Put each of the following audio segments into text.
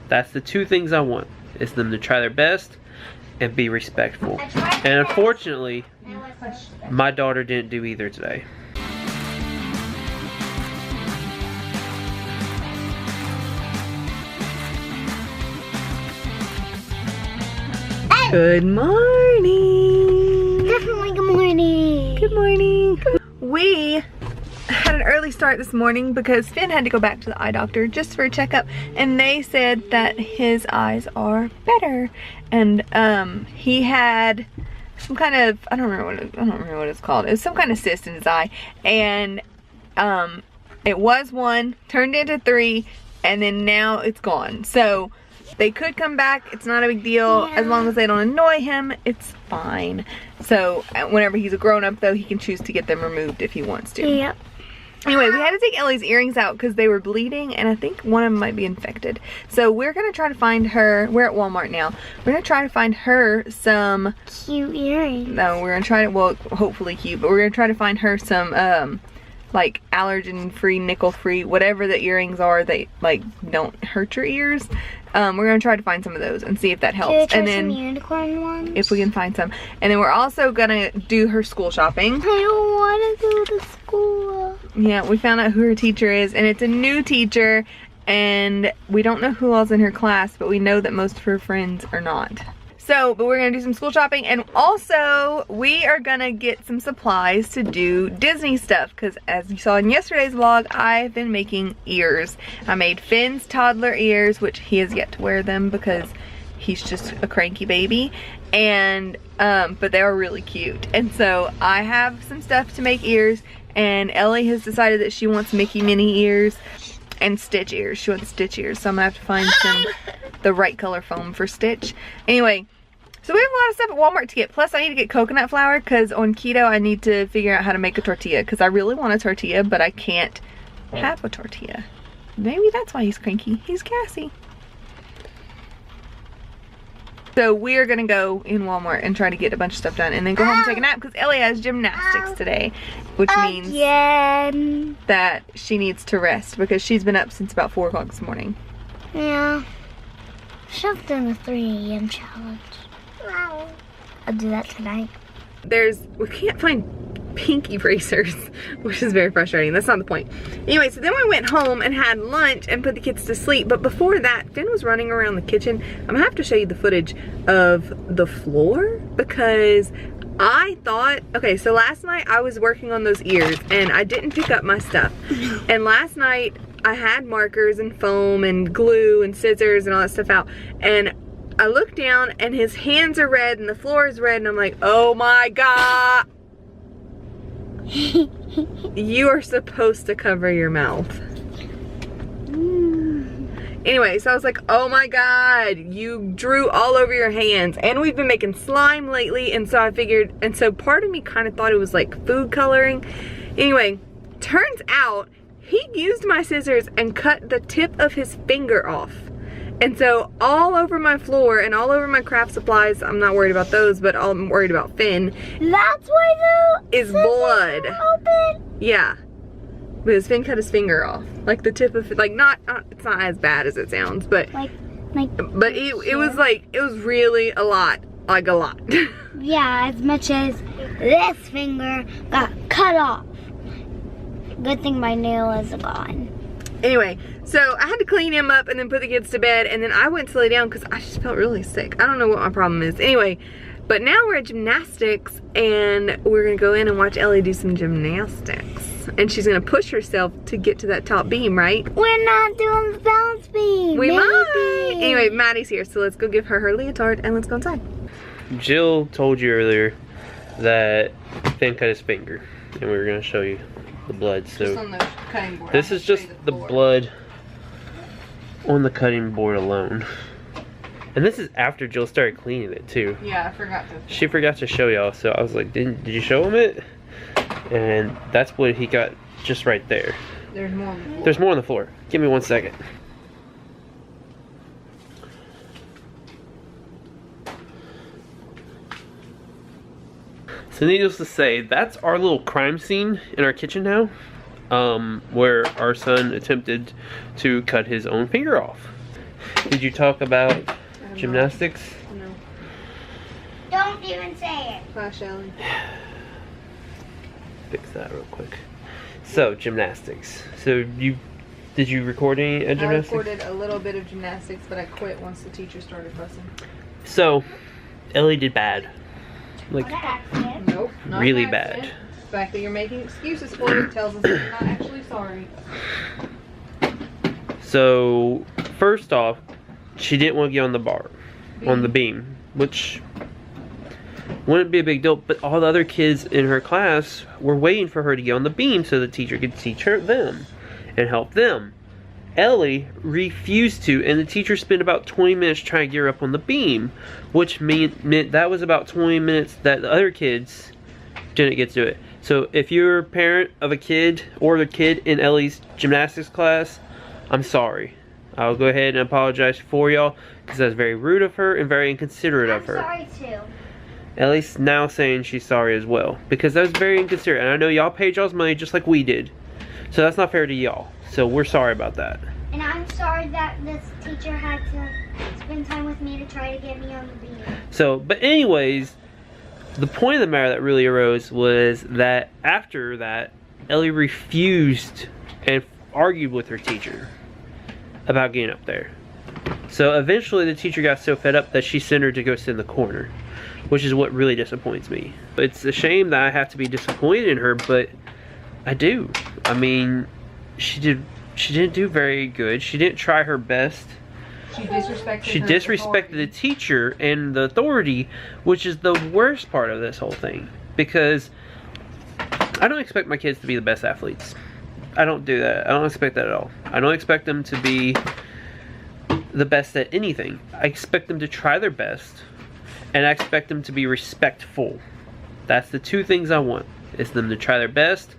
That's the two things I want. Is them to try their best and be respectful. And unfortunately, my daughter didn't do either today. Good morning. Definitely good morning. Good morning. We had an early start this morning because Finn had to go back to the eye doctor just for a checkup, and they said that his eyes are better. And he had some kind of, I don't remember what it's called. It was some kind of cyst in his eye, and it was 1, turned into 3, and then now it's gone. So they could come back. It's not a big deal. As long as they don't annoy him, it's fine. So whenever he's a grown-up, though, he can choose to get them removed if he wants to. Yep. Anyway, we had to take Ellie's earrings out because they were bleeding, and I think one of them might be infected. So we're going to try to find her, we're at Walmart now, we're going to try to find her some cute earrings. No, we're going to try to, well, hopefully cute, but we're going to try to find her some, like, allergen-free, nickel-free, whatever the earrings are that, like, don't hurt your ears. We're going to try to find some of those and see if that helps. And then some unicorn ones? If we can find some. And then we're also going to do her school shopping. I don't want to go to school. Yeah, we found out who her teacher is, and it's a new teacher, and we don't know who else in her class, but we know that most of her friends are not. So, but we're gonna do some school shopping, and also we are gonna get some supplies to do Disney stuff, because as you saw in yesterday's vlog, I've been making ears. I made Finn's toddler ears, which he has yet to wear them because he's just a cranky baby, and but they are really cute. And so I have some stuff to make ears, and Ellie has decided that she wants Mickey Minnie ears and Stitch ears. She wants Stitch ears, so I'm gonna have to find the right color foam for Stitch. Anyway, so we have a lot of stuff at Walmart to get. Plus I need to get coconut flour because on keto I need to figure out how to make a tortilla, because I really want a tortilla, but I can't have a tortilla. Maybe that's why he's cranky. He's gassy. So we are gonna go in Walmart and try to get a bunch of stuff done, and then go home and take a nap because Ellie has gymnastics today, which means that she needs to rest because she's been up since about 4 o'clock this morning. Yeah. Should have done the 3 a.m. challenge. I'll do that tonight. We can't find pink erasers, which is very frustrating. That's not the point. Anyway, so then we went home and had lunch and put the kids to sleep. But before that, Finn was running around the kitchen. I'm gonna have to show you the footage of the floor because I thought, okay, so last night I was working on those ears and I didn't pick up my stuff. And last night I had markers and foam and glue and scissors and all that stuff out. And I looked down and his hands are red and the floor is red, and I'm like, oh my God. You are supposed to cover your mouth. Anyway, so I was like, oh my God, you drew all over your hands. And we've been making slime lately, and so I figured, and so part of me kind of thought it was like food coloring. Anyway, turns out he used my scissors and cut the tip of his finger off. And so all over my floor and all over my craft supplies, I'm not worried about those, but I'm worried about Finn. That's why the is blood. Open? Yeah. Because Finn cut his finger off. Like the tip of, like not, it's not as bad as it sounds, but but it was like, it was really a lot. Like a lot. Yeah, as much as this finger got cut off. Good thing my nail is gone. Anyway, so I had to clean him up and then put the kids to bed, and then I went to lay down because I just felt really sick. I don't know what my problem is. Anyway, but now we're at gymnastics, and we're gonna go in and watch Ellie do some gymnastics. And she's gonna push herself to get to that top beam, right? We're not doing the balance beam. We might. Anyway, Maddie's here, so let's go give her her leotard and let's go inside. Jill told you earlier that Finn cut his finger, and we were gonna show you the blood. So just on the cutting board. this is just the blood on the cutting board alone. And this is after Jill started cleaning it too. Yeah, I forgot to. She forgot to show y'all, so I was like, did you show him it? And that's what he got just right there. There's more on the floor. There's more on the floor. Give me 1 second. So needless to say, that's our little crime scene in our kitchen now, where our son attempted to cut his own finger off. Did you talk about gymnastics? No. Don't even say it. Gosh, Ellie. Fix that real quick. So, gymnastics. So, did you record any I gymnastics? recorded a little bit of gymnastics, but I quit once the teacher started fussing. So, Ellie did bad. Like, What accident? Nope. Not really an accident. bad. The fact that you're making excuses for it tells us that you're not actually sorry. So, first off, she didn't want to get on the bar, on the beam, which wouldn't be a big deal, but all the other kids in her class were waiting for her to get on the beam so the teacher could teach them and help them. Ellie refused to, and the teacher spent about 20 minutes trying to get her up on the beam, which meant that was about 20 minutes that the other kids didn't get to do it. So if you're a parent of a kid or the kid in Ellie's gymnastics class, I'm sorry. I'll go ahead and apologize for y'all because that's very rude of her and very inconsiderate of her. I'm sorry too. Ellie's now saying she's sorry as well because that was very inconsiderate, and I know y'all paid y'all's money just like we did, so that's not fair to y'all. So we're sorry about that. And I'm sorry that this teacher had to spend time with me to try to get me on the beam. So, but anyways, the point of the matter that really arose was that after that, Ellie refused and argued with her teacher about getting up there. So eventually the teacher got so fed up that she sent her to go sit in the corner, which is what really disappoints me. It's a shame that I have to be disappointed in her, but I do. I mean, she didn't do very good. She didn't try her best. She disrespected the teacher and the authority, which is the worst part of this whole thing. Because I don't expect my kids to be the best athletes. I don't do that. I don't expect that at all. I don't expect them to be the best at anything. I expect them to try their best, and I expect them to be respectful. That's the two things I want. Is them to try their best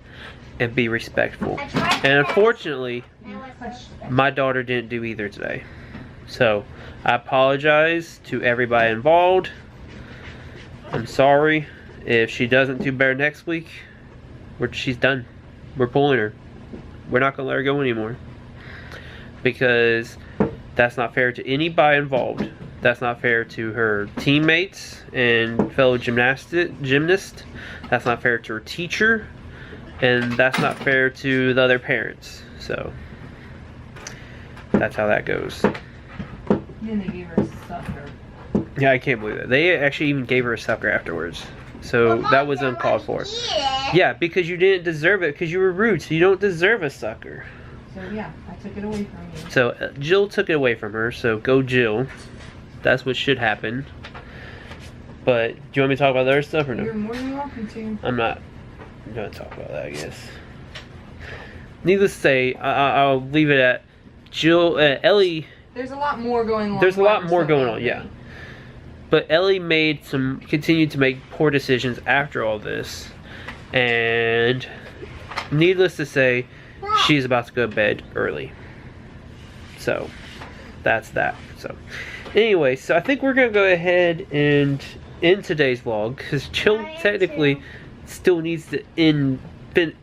and be respectful. And unfortunately, my daughter didn't do either today. So, I apologize to everybody involved. I'm sorry. If she doesn't do better next week, she's done. We're pulling her. We're not going to let her go anymore. Because that's not fair to anybody involved. That's not fair to her teammates and fellow gymnast. That's not fair to her teacher. And that's not fair to the other parents. So, that's how that goes. Then they gave her a sucker. Yeah, I can't believe that. They actually even gave her a sucker afterwards. So that was uncalled for. Yeah, because you didn't deserve it, because you were rude, so you don't deserve a sucker. So yeah, I took it away from you. So Jill took it away from her, so go Jill. That's what should happen. But do you want me to talk about the other stuff or no? You're more than welcome to. I'm not going to talk about that, I guess. Needless to say, I'll leave it at Jill, Ellie. There's a lot more going on. There's a lot more going on, yeah. But Ellie continued to make poor decisions after all this. And needless to say, she's about to go to bed early. So, that's that. So, anyway, so I think we're going to go ahead and end today's vlog. Because Jill technically still needs to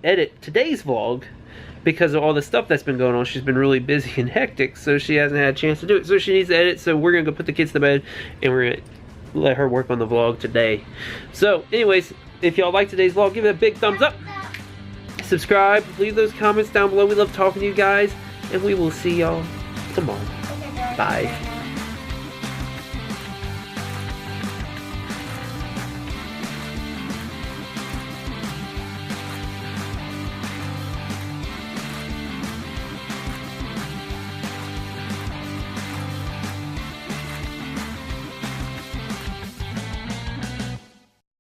edit today's vlog. Because of all the stuff that's been going on. She's been really busy and hectic, so she hasn't had a chance to do it. So she needs to edit, so we're going to go put the kids to bed, and we're going to let her work on the vlog today. So, anyways, if y'all like today's vlog, give it a big thumbs up. Subscribe, leave those comments down below. We love talking to you guys, and we will see y'all tomorrow. Bye.